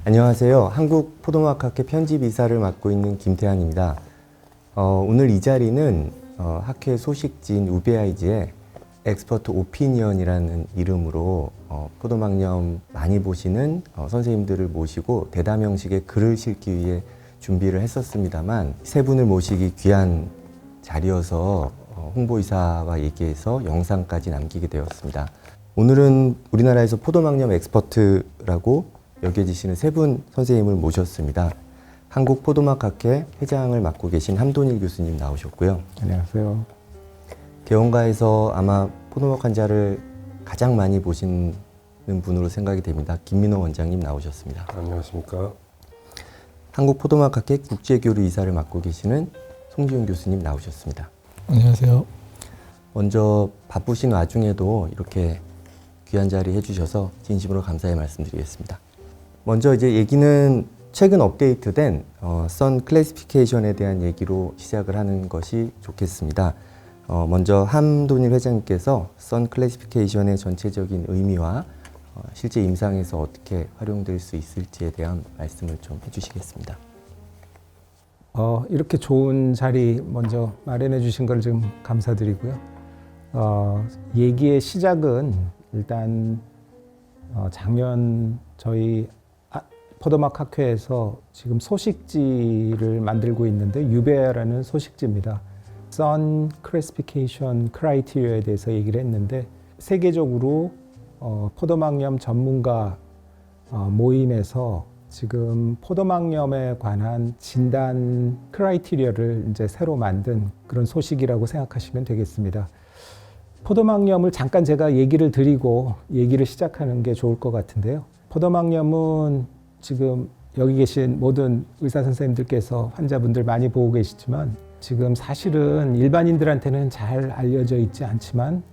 안녕하세요. 한국포도막학회 편집이사를 맡고 있는 김태환입니다. 오늘 이 자리는 학회 소식지인 우베아이즈의 엑스퍼트 오피니언이라는 이름으로 포도막염 많이 보시는 선생님들을 모시고 대담 형식의 글을 실기 위해 준비를 했었습니다만 세 분을 모시기 귀한 자리여서 홍보이사와 얘기해서 영상까지 남기게 되었습니다. 오늘은 우리나라에서 포도막염 엑스퍼트라고 여겨지시는 세 분 선생님을 모셨습니다. 한국포도막학회 회장을 맡고 계신 함돈일 교수님 나오셨고요. 안녕하세요. 개원가에서 아마 포도막 환자를 가장 많이 보시는 분으로 생각이 됩니다. 김민호 원장님 나오셨습니다. 안녕하십니까. 한국포도막학회 국제교류 이사를 맡고 계시는 송지훈 교수님 나오셨습니다. 안녕하세요. 먼저 바쁘신 와중에도 이렇게 귀한 자리 해주셔서 진심으로 감사의 말씀드리겠습니다. 먼저 이제 얘기는 최근 업데이트된 선 클래시피케이션에 대한 얘기로 시작을 하는 것이 좋겠습니다. 먼저 함돈일 회장님께서 선 클래시피케이션의 전체적인 의미와 실제 임상에서 어떻게 활용될 수 있을지에 대한 말씀을 좀 해주시겠습니다. 이렇게 좋은 자리 먼저 마련해 주신 걸 좀 감사드리고요. 얘기의 시작은 일단 작년 저희 포도막 학회에서 지금 소식지를 만들고 있는데 유베아라는 소식지입니다. Sun Classification Criteria에 대해서 얘기를 했는데 세계적으로 포도막염 전문가 모임에서 지금 포도막염에 관한 진단 크라이티리어를 이제 새로 만든 그런 소식이라고 생각하시면 되겠습니다. 포도막염을 잠깐 제가 얘기를 드리고 얘기를 시작하는 게 좋을 것 같은데요. 포도막염은 지금 여기 계신 모든 의사 선생님들께서 환자분들 많이 보고 계시지만 지금 사실은 일반인들한테는 잘 알려져 있지 않지만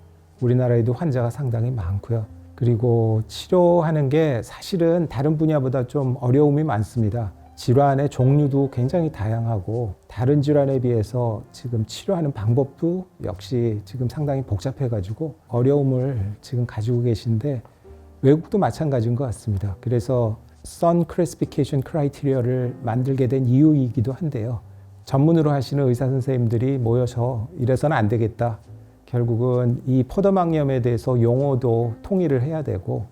우리나라에도 환자가 상당히 많고요. 그리고 치료하는 게 사실은 다른 분야보다 좀 어려움이 많습니다. 질환의 종류도 굉장히 다양하고 다른 질환에 비해서 지금 치료하는 방법도 역시 지금 상당히 복잡해가지고 어려움을 지금 가지고 계신데 외국도 마찬가지인 것 같습니다. 그래서 Sun Classification Criteria를 만들게 된 이유이기도 한데요. 전문으로 하시는 의사 선생님들이 모여서 이래서는 안 되겠다. 결국은 이 포도막염에 대해서 용어도 통일을 해야 되고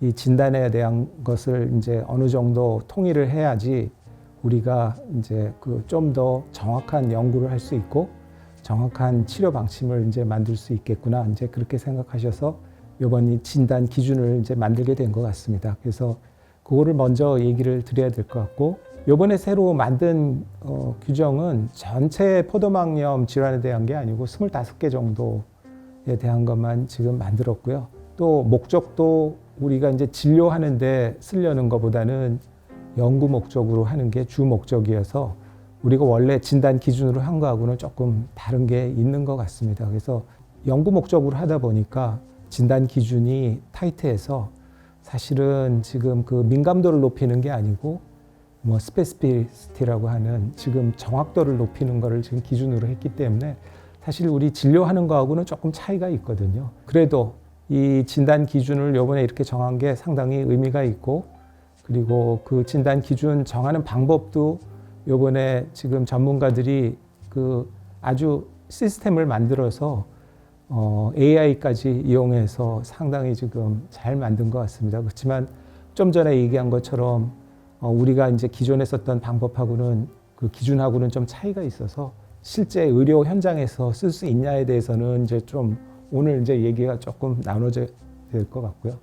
이 진단에 대한 것을 이제 어느 정도 통일을 해야지 우리가 이제 그 좀 더 정확한 연구를 할 수 있고 정확한 치료 방침을 이제 만들 수 있겠구나. 이제 그렇게 생각하셔서 이번 이 진단 기준을 이제 만들게 된 것 같습니다. 그래서 그거를 먼저 얘기를 드려야 될 것 같고 이번에 새로 만든 규정은 전체 포도막염 질환에 대한 게 아니고 25개 정도에 대한 것만 지금 만들었고요. 또 목적도 우리가 이제 진료하는데 쓰려는 것보다는 연구 목적으로 하는 게 주 목적이어서 우리가 원래 진단 기준으로 한 거하고는 조금 다른 게 있는 것 같습니다. 그래서 연구 목적으로 하다 보니까 진단 기준이 타이트해서 사실은 지금 그 민감도를 높이는 게 아니고 뭐 스페시피시티라고 하는 지금 정확도를 높이는 거를 지금 기준으로 했기 때문에 사실 우리 진료하는 거하고는 조금 차이가 있거든요. 그래도 이 진단 기준을 이번에 이렇게 정한 게 상당히 의미가 있고 그리고 그 진단 기준 정하는 방법도 이번에 지금 전문가들이 그 아주 시스템을 만들어서 AI까지 이용해서 상당히 지금 잘 만든 것 같습니다. 그렇지만 좀 전에 얘기한 것처럼 우리가 이제 기존에 썼던 방법하고는 그 기준하고는 좀 차이가 있어서 실제 의료 현장에서 쓸 수 있냐에 대해서는 이제 좀 오늘 이제 얘기가 조금 나눠져야 될 것 같고요.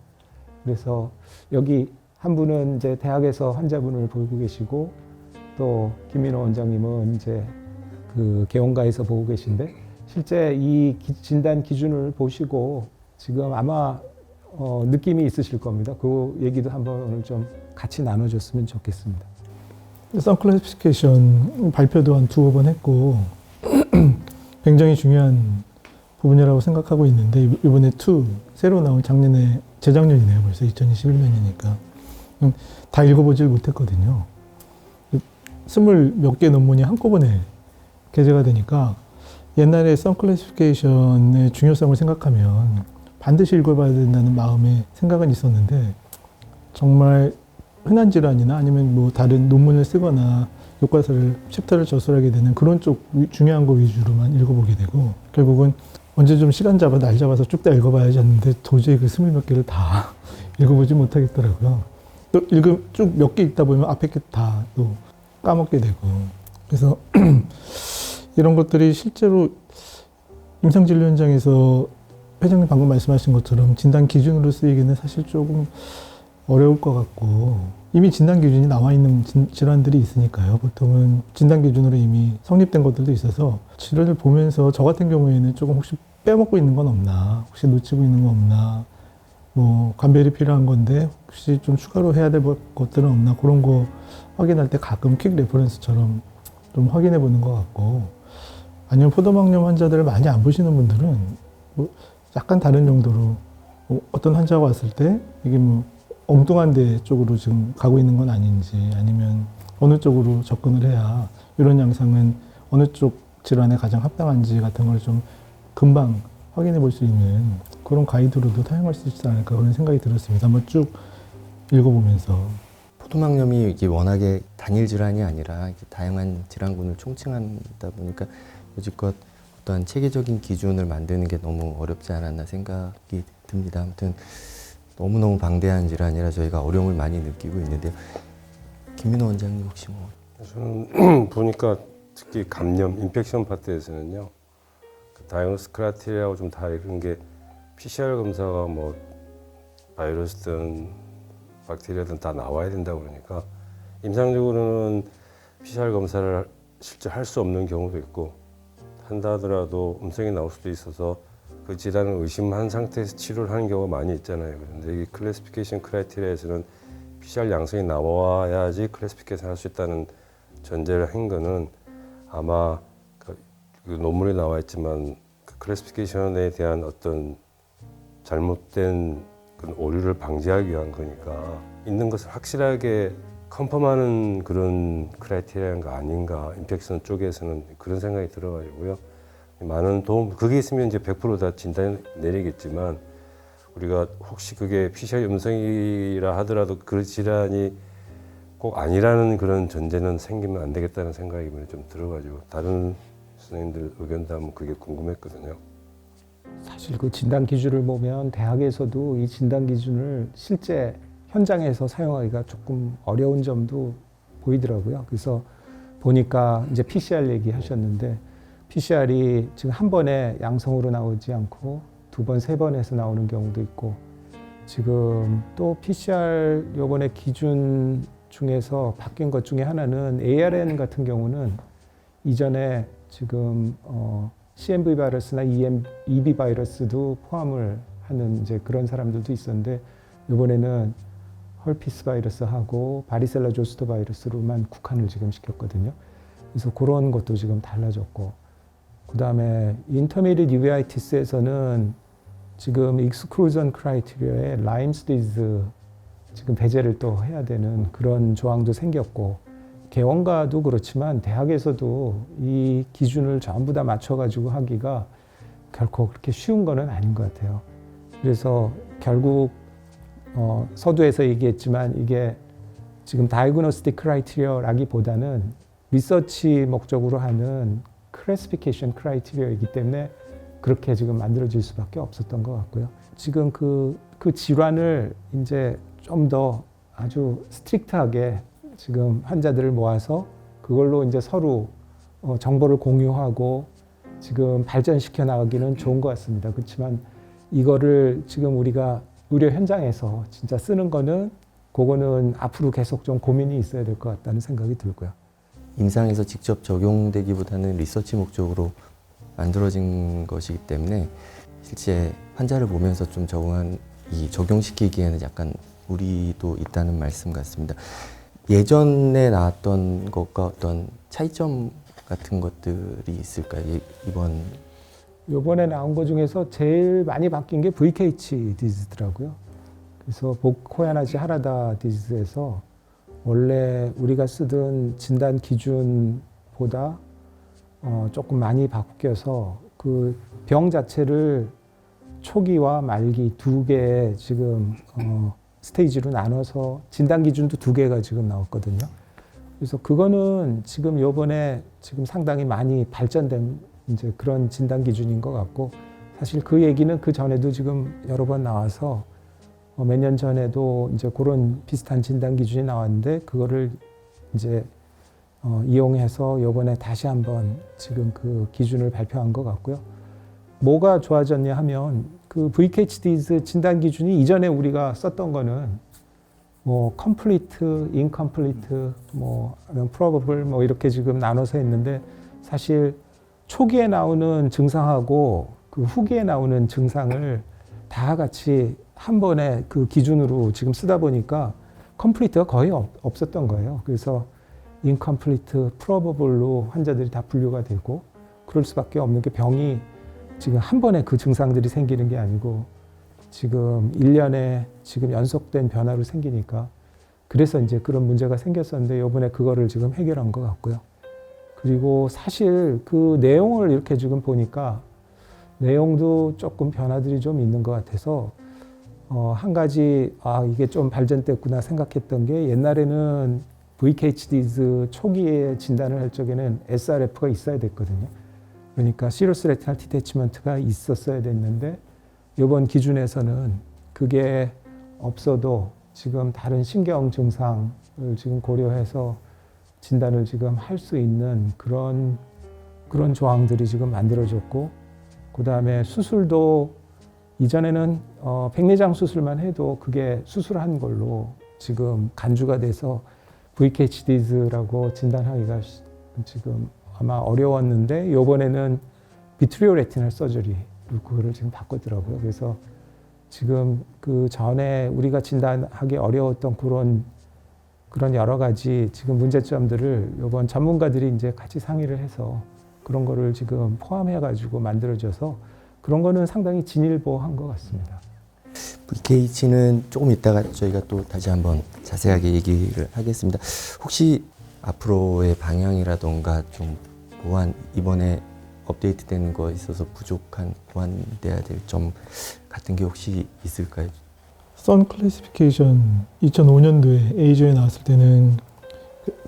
그래서 여기 한 분은 이제 대학에서 환자분을 보고 계시고 또 김민호 원장님은 이제 그 개원가에서 보고 계신데 실제 이 진단 기준을 보시고 지금 아마 느낌이 있으실 겁니다. 그 얘기도 한번 오늘 좀 같이 나눠줬으면 좋겠습니다. 선 클래시피케이션 발표도 한 두어 번 했고 굉장히 중요한 부분이라고 생각하고 있는데 이번에 새로 나온 작년에 재작년이네요. 벌써 2021년이니까 다 읽어보질 못했거든요. 20몇 개 논문이 한꺼번에 게재가 되니까 옛날에 선 클래시피케이션의 중요성을 생각하면 반드시 읽어봐야 된다는 마음의 생각은 있었는데 정말 흔한 질환이나 아니면 뭐 다른 논문을 쓰거나 교과서를 챕터를 저술하게 되는 그런 쪽 중요한 거 위주로만 읽어보게 되고 결국은 언제 좀 시간 잡아 날 잡아서 쭉 다 읽어봐야지 했는데 도저히 그 20몇 개를 다 읽어보지 못하겠더라고요. 또 쭉 몇 개 읽다 보면 앞에 게 다 또 까먹게 되고 그래서 이런 것들이 실제로 임상진료 현장에서 회장님 방금 말씀하신 것처럼 진단 기준으로 쓰이기는 사실 조금 어려울 것 같고 이미 진단 기준이 나와 있는 질환들이 있으니까요. 보통은 진단 기준으로 이미 성립된 것들도 있어서 질환을 보면서 저 같은 경우에는 조금 혹시 빼먹고 있는 건 없나, 혹시 놓치고 있는 건 없나, 뭐 감별이 필요한 건데 혹시 좀 추가로 해야 될 것들은 없나 그런 거 확인할 때 가끔 퀵 레퍼런스처럼 좀 확인해 보는 것 같고 아니면 포도막염 환자들을 많이 안 보시는 분들은 뭐 약간 다른 정도로 어떤 환자가 왔을 때 이게 뭐 엉뚱한 데 쪽으로 지금 가고 있는 건 아닌지 아니면 어느 쪽으로 접근을 해야 이런 양상은 어느 쪽 질환에 가장 합당한지 같은 걸 좀 금방 확인해 볼 수 있는 그런 가이드로도 사용할 수 있지 않을까 그런 생각이 들었습니다. 한번 쭉 읽어보면서. 포도막염이 이게 워낙에 단일 질환이 아니라 이렇게 다양한 질환군을 총칭한다 보니까 여지껏 어떠한 체계적인 기준을 만드는 게 너무 어렵지 않았나 생각이 듭니다. 아무튼 너무너무 방대한 질환이라 저희가 어려움을 많이 느끼고 있는데요. 김민호 원장님 혹시 뭐? 저는 보니까 특히 감염, 인펙션 파트에서는요. 그 다이어그노스 크라이테리아하고 좀 다른 게 PCR 검사가 뭐 바이러스든 박테리아든 다 나와야 된다고 그러니까 임상적으로는 PCR 검사를 실제 할 수 없는 경우도 있고 한다 하더라도 음성이 나올 수도 있어서 그 질환을 의심한 상태에서 치료를 하는 경우가 많이 있잖아요. 그런데 이 클래시피케이션 크라이테리아에서는 PCR 양성이 나와야지 클래시피케이션 할 수 있다는 전제를 한 거는 아마 그 논문에 나와 있지만 그 클래시피케이션에 대한 어떤 잘못된 그런 오류를 방지하기 위한 거니까 있는 것을 확실하게 컨펌하는 그런 크라이테리아가 아닌가 인펙션 쪽에서는 그런 생각이 들어가지고요. 많은 도움, 그게 있으면 이제 100% 다 진단 내리겠지만 우리가 혹시 그게 PCR 음성이라 하더라도 그 질환이 꼭 아니라는 그런 전제는 생기면 안 되겠다는 생각이 이번에 좀 들어가지고 다른 선생님들 의견도 한번 그게 궁금했거든요. 사실 그 진단 기준을 보면 대학에서도 이 진단 기준을 실제 현장에서 사용하기가 조금 어려운 점도 보이더라고요. 그래서 보니까 이제 PCR 얘기하셨는데 PCR이 지금 한 번에 양성으로 나오지 않고 두 번, 세 번에서 나오는 경우도 있고 지금 또 PCR 요번에 기준 중에서 바뀐 것 중에 하나는 ARN 같은 경우는 이전에 지금 CMV 바이러스나 EB 바이러스도 포함을 하는 이제 그런 사람들도 있었는데 이번에는 헐피스 바이러스하고 바리셀라 조스터 바이러스로만 국한을 지금 시켰거든요. 그래서 그런 것도 지금 달라졌고 그 다음에 인터미디엇 유베아이티스에서는 지금 익스클루전 크라이테리아에 라임스 디즈 지금 배제를 또 해야 되는 그런 조항도 생겼고 개원가도 그렇지만 대학에서도 이 기준을 전부 다 맞춰가지고 하기가 결코 그렇게 쉬운 거는 아닌 것 같아요. 그래서 결국 서두에서 얘기했지만 이게 지금 다이그노스틱 크라이테리아라기보다는 리서치 목적으로 하는 클래시피케이션 크라이테리아이기 때문에 그렇게 지금 만들어질 수밖에 없었던 것 같고요. 지금 그 질환을 이제 좀 더 아주 스트릭트하게 지금 환자들을 모아서 그걸로 이제 서로 정보를 공유하고 지금 발전시켜 나가기는 좋은 것 같습니다. 그렇지만 이거를 지금 우리가 의료 현장에서 진짜 쓰는 거는 그거는 앞으로 계속 좀 고민이 있어야 될 것 같다는 생각이 들고요. 임상에서 직접 적용되기보다는 리서치 목적으로 만들어진 것이기 때문에 실제 환자를 보면서 좀 적용시키기에는 약간 무리도 있다는 말씀 같습니다. 예전에 나왔던 것과 어떤 차이점 같은 것들이 있을까요? 이번에 나온 것 중에서 제일 많이 바뀐 게 VKH 디지즈더라고요. 그래서 복코야나지 하라다 디지즈에서 원래 우리가 쓰던 진단 기준보다 조금 많이 바뀌어서 그 병 자체를 초기와 말기 두 개의 지금 스테이지로 나눠서 진단 기준도 두 개가 지금 나왔거든요. 그래서 그거는 지금 요번에 지금 상당히 많이 발전된 이제 그런 진단 기준인 것 같고, 사실 그 얘기는 그 전에도 지금 여러 번 나와서 몇 년 전에도 이제 그런 비슷한 진단 기준이 나왔는데 그거를 이제 이용해서 요번에 다시 한번 지금 그 기준을 발표한 것 같고요. 뭐가 좋아졌냐 하면 그 VKHDS 진단 기준이 이전에 우리가 썼던 거는 뭐 complete, incomplete, 뭐 probable 뭐 이렇게 지금 나눠서 했는데, 사실 초기에 나오는 증상하고 그 후기에 나오는 증상을 다 같이 한 번에 그 기준으로 지금 쓰다 보니까 complete가 거의 없었던 거예요. 그래서 incomplete, probable로 환자들이 다 분류가 되고, 그럴 수밖에 없는 게 병이 지금 한 번에 그 증상들이 생기는 게 아니고 지금 1년에 지금 연속된 변화로 생기니까, 그래서 이제 그런 문제가 생겼었는데 이번에 그거를 지금 해결한 것 같고요. 그리고 사실 그 내용을 이렇게 지금 보니까 내용도 조금 변화들이 좀 있는 것 같아서 한 가지 이게 좀 발전됐구나 생각했던 게, 옛날에는 VKHDS 초기에 진단을 할 적에는 SRF가 있어야 됐거든요. 그러니까 시러스 레티널 디태치먼트가 있었어야 됐는데 이번 기준에서는 그게 없어도 지금 다른 신경 증상을 지금 고려해서 진단을 지금 할 수 있는 그런 조항들이 지금 만들어졌고, 그 다음에 수술도 이전에는 백내장 수술만 해도 그게 수술한 걸로 지금 간주가 돼서 VKHDS라고 진단하기가 지금 아마 어려웠는데, 이번에는 비트리오 레티널 서저리로 그거를 지금 바꿨더라고요. 그래서 지금 그 전에 우리가 진단하기 어려웠던 그런 여러 가지 지금 문제점들을 이번 전문가들이 이제 같이 상의를 해서 그런 거를 지금 포함해가지고 만들어져서 그런 거는 상당히 진일보한 것 같습니다. VKH는 조금 이따가 저희가 또 다시 한번 자세하게 얘기를 하겠습니다. 혹시 앞으로의 방향이라던가 좀 이번에 업데이트된 거에 있어서 부족한 보완돼야 될 점 같은 게 혹시 있을까요? 선 클래시피케이션 2005년도에 에이저에 나왔을 때는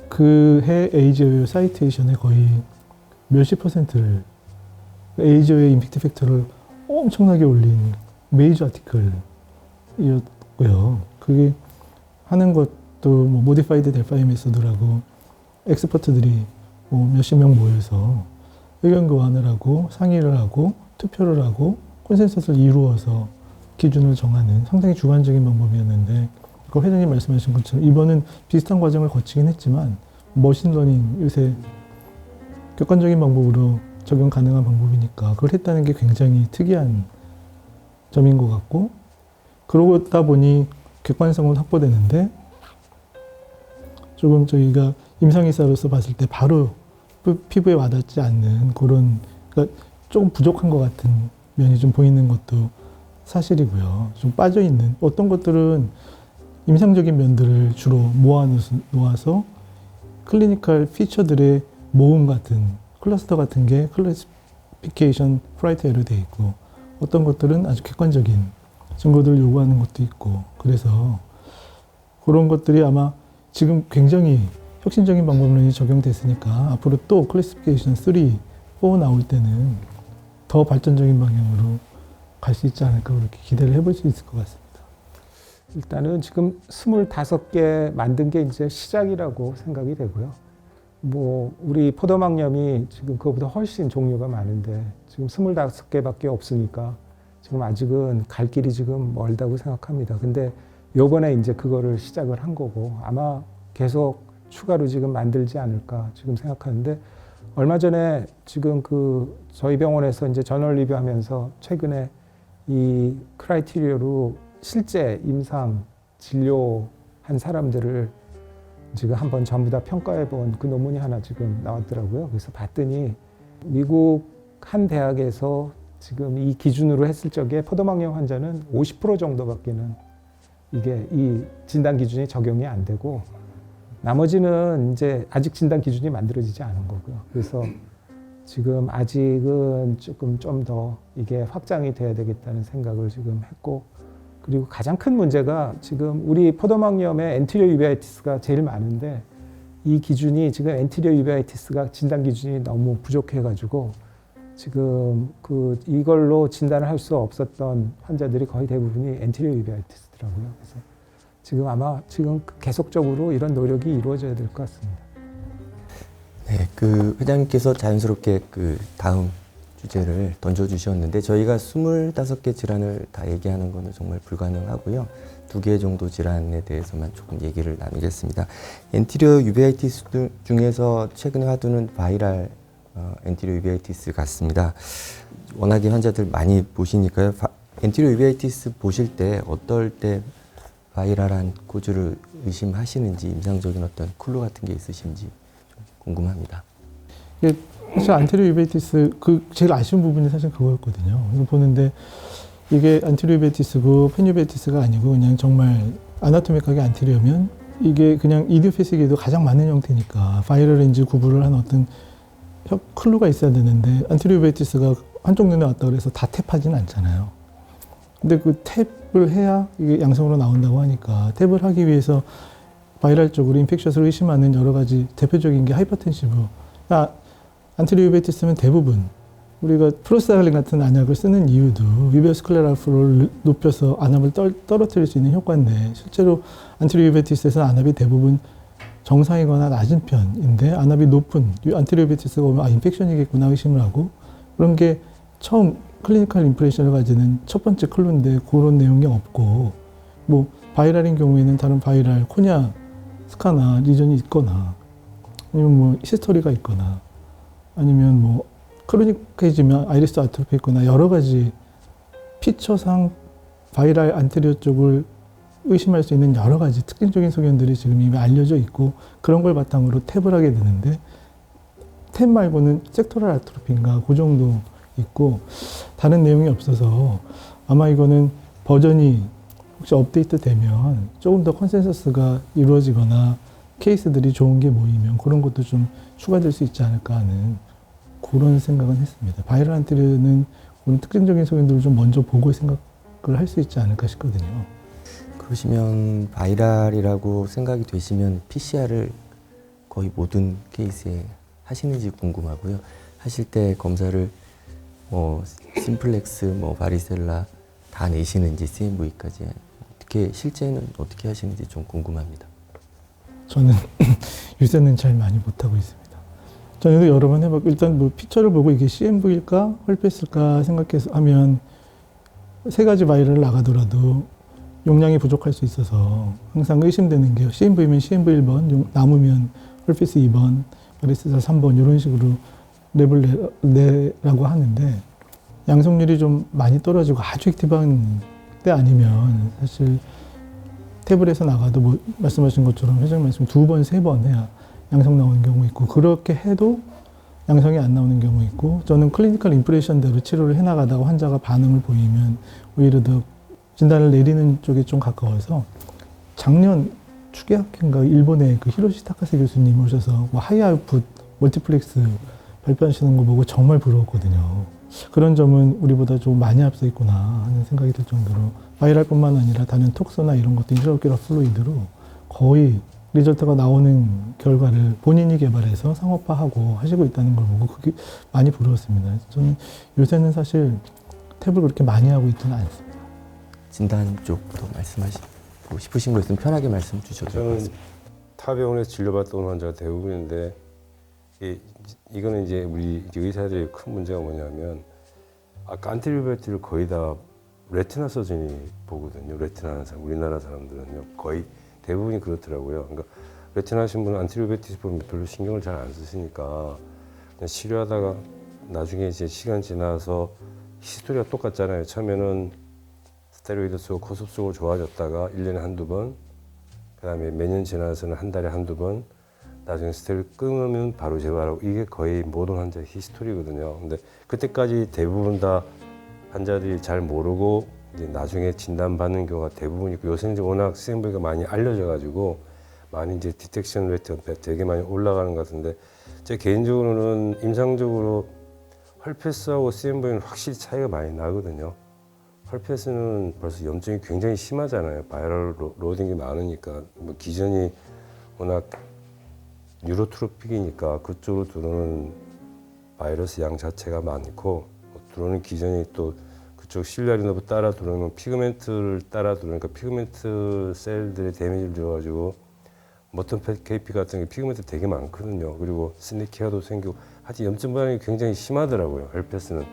그 해 에이저 사이테이션의 거의 몇십 퍼센트를 에이저의 임팩트 팩터를 엄청나게 올린 메이저 아티클이었고요. 그게 하는 것도 뭐 모디파이드 델파이 메소드라고 엑스퍼트들이 뭐 몇십 명 모여서 의견 교환을 하고 상의를 하고 투표를 하고 콘센서스를 이루어서 기준을 정하는 상당히 주관적인 방법이었는데, 그 회장님 말씀하신 것처럼 이번은 비슷한 과정을 거치긴 했지만 머신러닝 요새 객관적인 방법으로 적용 가능한 방법이니까 그걸 했다는 게 굉장히 특이한 점인 것 같고, 그러다 보니 객관성은 확보되는데 조금 저희가 임상의사로서 봤을 때 바로 피부에 와닿지 않는 그런, 그러니까 조금 부족한 것 같은 면이 좀 보이는 것도 사실이고요. 좀 빠져있는 어떤 것들은 임상적인 면들을 주로 모아서 클리니컬 피처들의 모음 같은 클러스터 같은 게 클래시피케이션 프라이테어로 되어 있고, 어떤 것들은 아주 객관적인 증거들을 요구하는 것도 있고, 그래서 그런 것들이 아마 지금 굉장히 혁신적인 방법론이 적용됐으니까 앞으로 또 클래시피케이션 3, 4 나올 때는 더 발전적인 방향으로 갈 수 있지 않을까 그렇게 기대를 해볼 수 있을 것 같습니다. 일단은 지금 25개 만든 게 이제 시작이라고 생각이 되고요. 뭐 우리 포도막염이 지금 그거보다 훨씬 종류가 많은데 지금 25개밖에 없으니까 지금 아직은 갈 길이 지금 멀다고 생각합니다. 근데 요번에 이제 그거를 시작을 한 거고 아마 계속 추가로 지금 만들지 않을까 지금 생각하는데, 얼마 전에 지금 그 저희 병원에서 이제 저널 리뷰하면서 최근에 이 크라이테리어로 실제 임상 진료한 사람들을 지금 한번 전부 다 평가해 본 그 논문이 하나 지금 나왔더라고요. 그래서 봤더니 미국 한 대학에서 지금 이 기준으로 했을 적에 포도막염 환자는 50% 정도밖에는 이게 이 진단 기준이 적용이 안 되고, 나머지는 이제 아직 진단 기준이 만들어지지 않은 거고요. 그래서 지금 아직은 조금 좀 더 이게 확장이 돼야 되겠다는 생각을 지금 했고, 그리고 가장 큰 문제가 지금 우리 포도막염에 엔티리어 유베아이티스가 제일 많은데 이 기준이 지금 엔티리어 유베아이티스가 진단 기준이 너무 부족해가지고 지금 이걸로 진단을 할 수 없었던 환자들이 거의 대부분이 엔티리어 유베아이티스더라고요. 그래서 지금 아마 지금 계속적으로 이런 노력이 이루어져야 될 것 같습니다. 네, 회장님께서 자연스럽게 다음 주제를 던져주셨는데 저희가 25개 질환을 다 얘기하는 것은 정말 불가능하고요. 2개 정도 질환에 대해서만 조금 얘기를 나누겠습니다. 엔티리어 유베아이티스 중에서 최근에 화두는 바이럴 엔티리어 유베아이티스 같습니다. 워낙에 환자들 많이 보시니까요. 엔티리어 유베아이티스 보실 때 어떨 때 바이럴한 코즈를 의심하시는지 임상적인 어떤 클루 같은 게 있으신지 좀 궁금합니다. 이게 사실 안테리어 유베이티스 제일 아쉬운 부분이 사실 그거였거든요. 이거 보는데 이게 안테리어 유베이티스고 펜유베이티스가 아니고 그냥 정말 아나토미컬하게 안테리어면 이게 그냥 이디오페식에도 가장 많은 형태니까 바이럴인지 구분을 한 어떤 클루가 있어야 되는데 안테리어 유베이티스가 한쪽 눈에 왔다 그래서 다 탭하지는 않잖아요. 근데 그 탭을 해야 이게 양성으로 나온다고 하니까 탭을 하기 위해서 바이럴적으로 인펙션을 의심하는 여러 가지 대표적인 게 하이퍼텐시브. 안테리어 유베이티스면 대부분 우리가 프로스타글린 같은 안약을 쓰는 이유도 유베오스클레라프를 높여서 안압을 떨어뜨릴 수 있는 효과인데 실제로 안테리어 유베이티스에서는 안압이 대부분 정상이거나 낮은 편인데 안압이 높은 안테리어 유베이티스가 오면 인펙션이겠구나 의심을 하고 그런 게 처음 클리니컬 임프레션을 가지는 첫 번째 클루인데 그런 내용이 없고 뭐 바이럴인 경우에는 다른 바이럴 코냐 스카나 리전이 있거나 아니면 뭐 히스토리가 있거나 아니면 뭐 크로닉해지면 아이리스 아트로피 있거나 여러 가지 피처상 바이럴 안테리어 쪽을 의심할 수 있는 여러 가지 특징적인 소견들이 지금 이미 알려져 있고 그런 걸 바탕으로 탭을 하게 되는데 탭 말고는 섹토럴 아트로피인가 그 정도 있고 다른 내용이 없어서 아마 이거는 버전이 혹시 업데이트 되면 조금 더 컨센서스가 이루어지거나 케이스들이 좋은 게 모이면 그런 것도 좀 추가될 수 있지 않을까 하는 그런 생각은 했습니다. 바이럴 안테리어는 그런 특징적인 소견들을 좀 먼저 보고 생각을 할 수 있지 않을까 싶거든요. 그러시면 바이럴이라고 생각이 되시면 PCR을 거의 모든 케이스에 하시는지 궁금하고요. 하실 때 검사를 심플렉스, 바리셀라 다 내시는지 CMV까지 어떻게 실제는 어떻게 하시는지 좀 궁금합니다. 저는 요새는 잘 많이 못하고 있습니다. 저는 여러 번 해봤고 일단 뭐 피처를 보고 이게 CMV일까 헐페스일까 생각해서 하면 3가지 바이럴을 나가더라도 용량이 부족할 수 있어서 항상 의심되는 게 CMV면 CMV 1번, 남으면 헐페스 2번, 바리셀라 3번 이런 식으로 랩을 내라고 하는데 양성률이 좀 많이 떨어지고 아주 액티브한 때 아니면 사실 탭을 해서 나가도 뭐 말씀하신 것처럼 회장님 말씀 2번, 3번 해야 양성 나오는 경우 있고 그렇게 해도 양성이 안 나오는 경우 있고 저는 클리니컬 임프레션대로 치료를 해나가다가 환자가 반응을 보이면 오히려 더 진단을 내리는 쪽에 좀 가까워서 작년 추계학회인가 일본의 히로시 타카세 교수님 오셔서 뭐 하이 아웃풋 멀티플렉스 발표하시는 거 보고 정말 부러웠거든요. 그런 점은 우리보다 좀 많이 앞서 있구나 하는 생각이 들 정도로 바이럴뿐만 아니라 다른 톡소나 이런 것도 인트라오큘러 플루이드로 거의 리절트가 나오는 결과를 본인이 개발해서 상업화하고 하시고 있다는 걸 보고 그게 많이 부러웠습니다. 저는 요새는 사실 탭을 그렇게 많이 하고 있지는 않습니다. 진단 쪽부터 말씀하시고 싶으신 거 있으면 편하게 말씀 주셔도 될 것 저는 같습니다. 타 병원에서 진료받던 환자가 대부분인데 이거는 이제 우리 의사들의 큰 문제가 뭐냐면 아까 안티리오베티를 거의 다 레티나 서전이 보거든요. 레티나 하는 사람, 우리나라 사람들은요 거의 대부분이 그렇더라고요. 그러니까 레티나 하신 분은 안티리오베티스 보면 별로 신경을 잘 안 쓰시니까 그냥 치료하다가 나중에 이제 시간 지나서 히스토리가 똑같잖아요. 처음에는 스테로이드 쓰고 코습 쓰고 좋아졌다가 1년에 한두 번, 그 다음에 몇 년 지나서는 한 달에 한두 번, 나중에 스테로이드 끊으면 바로 재발하고 이게 거의 모든 환자의 히스토리거든요. 근데 그때까지 대부분 다 환자들이 잘 모르고 이제 나중에 진단받는 경우가 대부분 있고 요새는 이제 워낙 CMV가 많이 알려져가지고 많이 이제 디텍션 레이트가 되게 많이 올라가는 것 같은데 제 개인적으로는 임상적으로 헐페스하고 CMV는 확실히 차이가 많이 나거든요. 헐페스는 벌써 염증이 굉장히 심하잖아요. 바이럴 로딩이 많으니까 뭐 기전이 워낙 뉴로트로픽이니까 그쪽으로 들어오는 바이러스 양 자체가 많고 들어오는 기전이 또 그쪽 실리아리 너브 따라 들어오면 피그멘트를 따라 들어오니까 피그멘트 셀들의 데미지를 줘가지고 머튼 KP 같은 게 피그멘트 되게 많거든요. 그리고 스니키아도 생기고 하여튼 염증 반응이 굉장히 심하더라고요. 헬페스는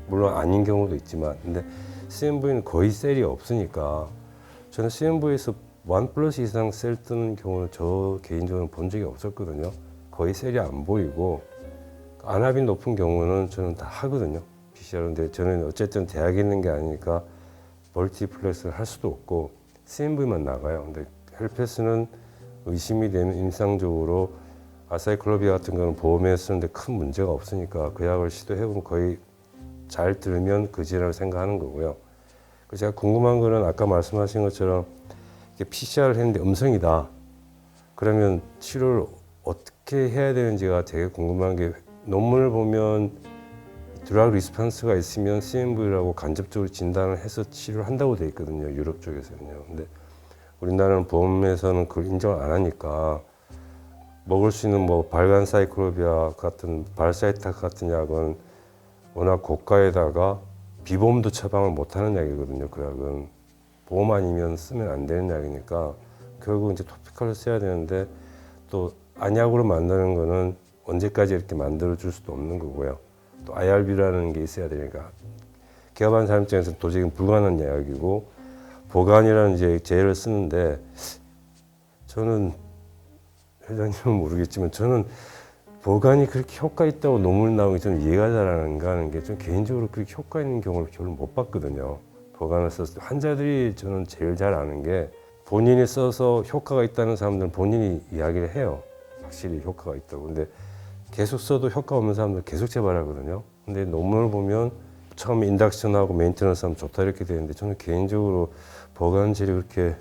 물론 아닌 경우도 있지만 근데 CMV는 거의 셀이 없으니까 저는 CMV에서 1+ 이상 셀 뜨는 경우는 저 개인적으로 본 적이 없었거든요. 거의 셀이 안 보이고 안압이 높은 경우는 저는 다 하거든요. PCR인데 저는 어쨌든 대학에 있는 게 아니니까 멀티플렉스를 할 수도 없고 CMV만 나가요. 근데 헬페스는 의심이 되면 임상적으로 아사이클로비아 같은 거는 보험에 쓰는데 큰 문제가 없으니까 그 약을 시도해보면 거의 잘 들면 그 질환을 생각하는 거고요. 그래서 제가 궁금한 거는 아까 말씀하신 것처럼 PCR을 했는데 음성이다. 그러면 치료를 어떻게 해야 되는지가 되게 궁금한 게 논문을 보면 드라그 리스판스가 있으면 CMV라고 간접적으로 진단을 해서 치료를 한다고 돼 있거든요. 유럽 쪽에서는요. 근데 우리나라는 보험에서는 그걸 인정을 안 하니까 먹을 수 있는 뭐 발간 사이클로비아 같은 발사이탁 같은 약은 워낙 고가에다가 비보험도 처방을 못하는 약이거든요. 그 약은 보험 아니면 쓰면 안 되는 약이니까 결국 이제 토피컬을 써야 되는데 또 안약으로 만드는 거는 언제까지 이렇게 만들어 줄 수도 없는 거고요. 또 IRB라는 게 있어야 되니까 개업한 사람 입장에서는 도저히 불가능한 약이고 보관이라는 이제 제를 쓰는데 저는 회장님은 모르겠지만 저는 보관이 그렇게 효과 있다고 논문 나오는 게 저는 이해가 잘 안 가는 게 좀 개인적으로 그렇게 효과 있는 경우를 별로 못 봤거든요. 보관을 썼을 때 환자들이 저는 제일 잘 아는 게 본인이 써서 효과가 있다는 사람들은 본인이 이야기를 해요. 확실히 효과가 있다고. 근데 계속 써도 효과 없는 사람들 계속 재발하거든요. 근데 논문을 보면 처음에 인덕션하고 메인테넌스 하면 좋다 이렇게 되는데 저는 개인적으로 보관질이 그렇게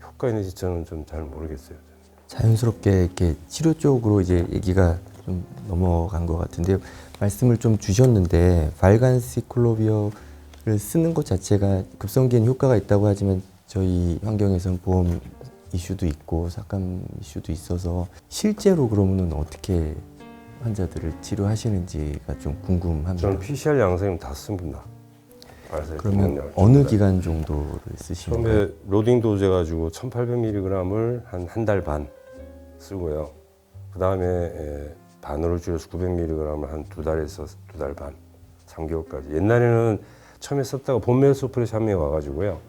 효과 있는지 저는 좀 잘 모르겠어요. 자연스럽게 이렇게 치료 쪽으로 이제 얘기가 좀 넘어간 것 같은데요. 말씀을 좀 주셨는데 발간시클로비어를 쓰는 것 자체가 급성기엔 효과가 있다고 하지만 저희 환경에서는 보험 이슈도 있고 삭감 이슈도 있어서 실제로 그러면은 어떻게 환자들을 치료하시는지가 좀 궁금합니다. 저는 PCR 양성이면 다 씁니다. 그러면 어느 기간 정도를 쓰시는 거예요? 처음에 로딩 도즈 해가지고 1800mg을 한 달 반 쓰고요. 그 다음에 반으로 줄여서 900mg을 한 2달에서 2달 반, 3개월까지. 옛날에는 처음에 썼다가 본메일 소프레샴에 와가지고요.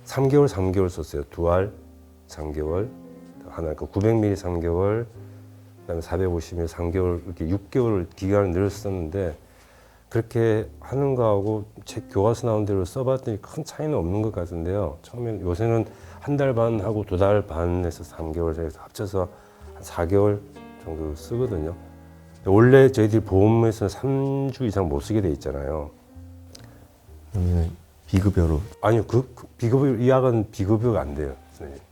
3개월 썼어요. 2알, 3개월, 하나, 그 900ml 3개월, 그다음에 450ml 3개월 이렇게 6개월 기간을 늘었었는데 그렇게 하는 거하고 제 교과서 나온 대로 써봤더니 큰 차이는 없는 것 같은데요. 처음에 요새는 한 달 반 하고 2달 반에서 3개월 사이에서 합쳐서 한 4개월 정도 쓰거든요. 원래 저희들이 보험에서는 3주 이상 못 쓰게 돼 있잖아요. 그러면 비급여로 아니요, 비급여 이 약은 비급여가 안 돼요, 선생님.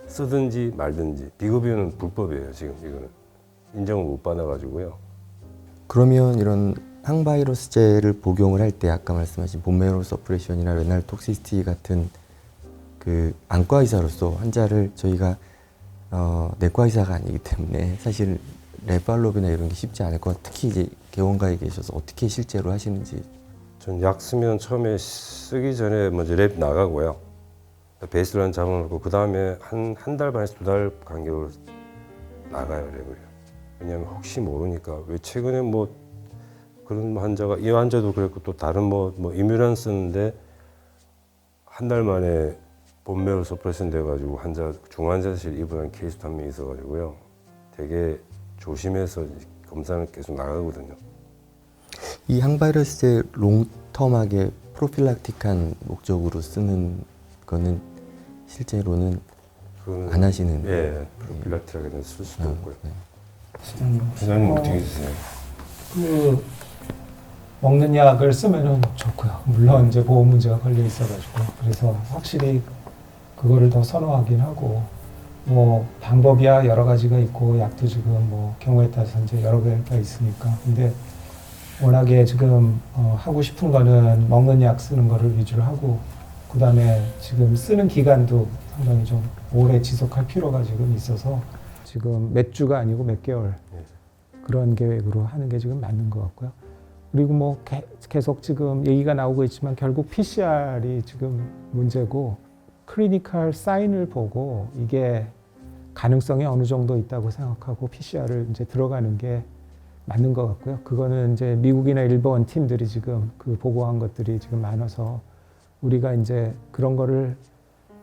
쓰든지 말든지 비급여는 불법이에요. 지금 이거는 인정을 못 받아가지고요. 그러면 이런 항바이러스제를 복용을 할 때 아까 말씀하신 본메로 서프레션이나 레날 톡시시티 같은 그 안과 의사로서 환자를 저희가 내과 의사가 아니기 때문에 사실 레발롭이나 이런 게 쉽지 않을 것 같아요. 특히 이제 개원가에 계셔서 어떻게 실제로 하시는지. 전 약 쓰면 처음에 쓰기 전에 먼저 랩 나가고요. 베이스라인 잡아놓고 그 다음에 한 달 반에서 2달 간격으로 나가요, 랩을. 왜냐하면 혹시 모르니까. 왜 최근에 뭐 그런 환자가 이 환자도 그랬고 또 다른 뭐 이뮤란 쓰는데 한 달 만에 본메로 서프레션 돼가지고 중환자실 입원한 케이스도 한 명 있어가지고요. 되게 조심해서 검사는 계속 나가거든요. 이 항바이러스제 롱텀하게 프로필락틱한 목적으로 쓰는 거는 실제로는 그거는 안 하시는 예, 프로필락틱하게는 쓸 수도 없고요. 네. 회장님 어떻게 드세요? 그 먹는 약을 쓰면은 좋고요. 물론 이제 보험 문제가 걸려 있어가지고 그래서 확실히 그거를 더 선호하긴 하고 뭐 방법이야 여러 가지가 있고 약도 지금 뭐 경우에 따라서 이제 여러 개가 있으니까 근데 워낙에 지금 하고 싶은 거는 먹는 약 쓰는 거를 위주로 하고 그다음에 지금 쓰는 기간도 상당히 좀 오래 지속할 필요가 지금 있어서 지금 몇 주가 아니고 몇 개월 그런 계획으로 하는 게 지금 맞는 것 같고요. 그리고 뭐 계속 지금 얘기가 나오고 있지만 결국 PCR이 지금 문제고 클리니컬 사인을 보고 이게 가능성이 어느 정도 있다고 생각하고 PCR을 이제 들어가는 게 맞는 것 같고요. 그거는 이제 미국이나 일본 팀들이 지금 그 보고한 것들이 지금 많아서 우리가 이제 그런 거를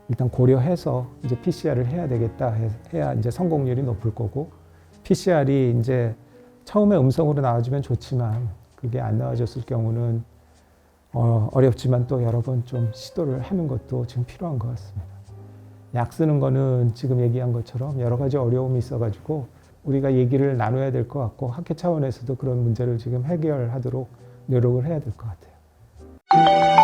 일단 고려해서 이제 PCR을 해야 되겠다 해야 이제 성공률이 높을 거고 PCR이 이제 처음에 음성으로 나와주면 좋지만 그게 안 나와줬을 경우는 어렵지만 또 여러 번 좀 시도를 하는 것도 지금 필요한 것 같습니다. 약 쓰는 거는 지금 얘기한 것처럼 여러 가지 어려움이 있어가지고 우리가 얘기를 나눠야 될 것 같고 학회 차원에서도 그런 문제를 지금 해결하도록 노력을 해야 될 것 같아요.